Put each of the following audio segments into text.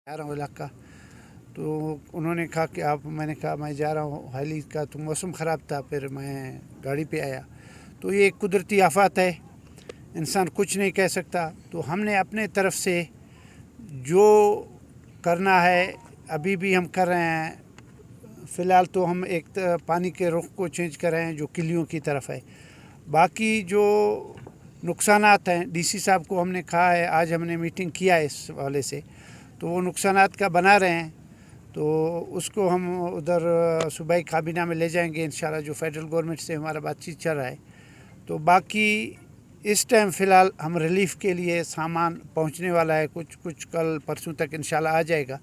जा रहा हूँ इलाका, तो उन्होंने कहा कि आप, मैंने कहा मैं जा रहा हूँ हाली का, तो मौसम ख़राब था, फिर मैं गाड़ी पे आया। तो ये एक कुदरती आफत है, इंसान कुछ नहीं कह सकता। तो हमने अपने तरफ से जो करना है अभी भी हम कर रहे हैं। फ़िलहाल तो हम एक पानी के रुख को चेंज कर रहे हैं जो किलियों की तरफ है। बाकी जो नुकसानात हैं, डीसी साहब को हमने कहा है, आज हमने मीटिंग किया है इस वाले से, तो वो नुकसानात का बना रहे हैं, तो उसको हम उधर सूबाई काबीना में ले जाएंगे इंशाल्लाह, जो फेडरल गवर्नमेंट से हमारा बातचीत चल रहा है। तो बाकी इस टाइम फ़िलहाल हम रिलीफ़ के लिए सामान पहुंचने वाला है, कुछ कल परसों तक इंशाल्लाह आ जाएगा।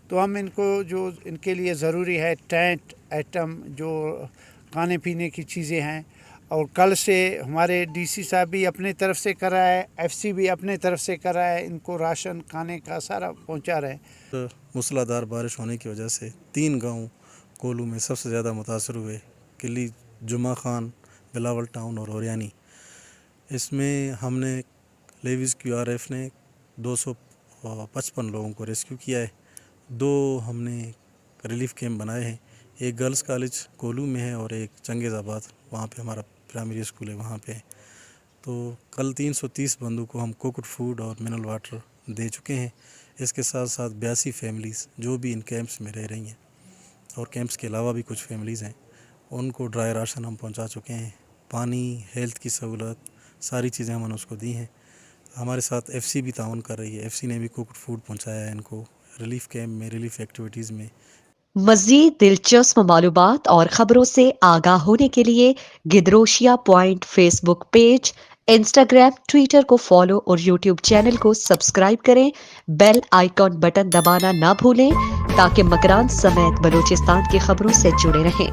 तो हम इनको जो इनके लिए ज़रूरी है, टेंट आइटम, जो खाने पीने की चीज़ें हैं, और कल से हमारे डीसी साहब भी अपने तरफ से कर रहा है, एफसी भी अपने तरफ से कर रहा है, इनको राशन खाने का सारा पहुंचा रहे हैं। मूसलाधार बारिश होने की वजह से 3 गांव कोलू में सबसे ज़्यादा मुतासर हुए, किली, जुमा खान, बिलावल टाउन और ओरियानी। इसमें हमने लेविस QRF ने 255 लोगों को रेस्क्यू किया है। 2 हमने रिलीफ कैंप बनाए हैं, एक गर्ल्स कॉलेज कोलू में है और एक चंगेज़ाबाद, वहाँ पे हमारा प्राइमरी स्कूल है, वहाँ पे है। तो कल 330 बंदों को हम कुक्ड फूड और मिनरल वाटर दे चुके हैं। इसके साथ साथ 82 फैमिलीज़ जो भी इन कैंप्स में रह रही हैं, और कैंप्स के अलावा भी कुछ फैमिलीज़ हैं, उनको ड्राई राशन हम पहुंचा चुके हैं। पानी, हेल्थ की सहूलत, सारी चीज़ें हमने उसको दी हैं। हमारे साथ FC भी ताउन कर रही है, FC ने भी कुक्ड फूड पहुंचाया है इनको रिलीफ कैंप में, रिलीफ एक्टिविटीज़ में। मज़ीद दिलचस्प मालूमात और ख़बरों से आगाह होने के लिए Gedrosia point Facebook page, Instagram, Twitter को फॉलो और यूट्यूब चैनल को सब्सक्राइब करें। बेल आइकॉन बटन दबाना ना भूलें ताकि मकरान समेत बलूचिस्तान की खबरों से जुड़े रहें।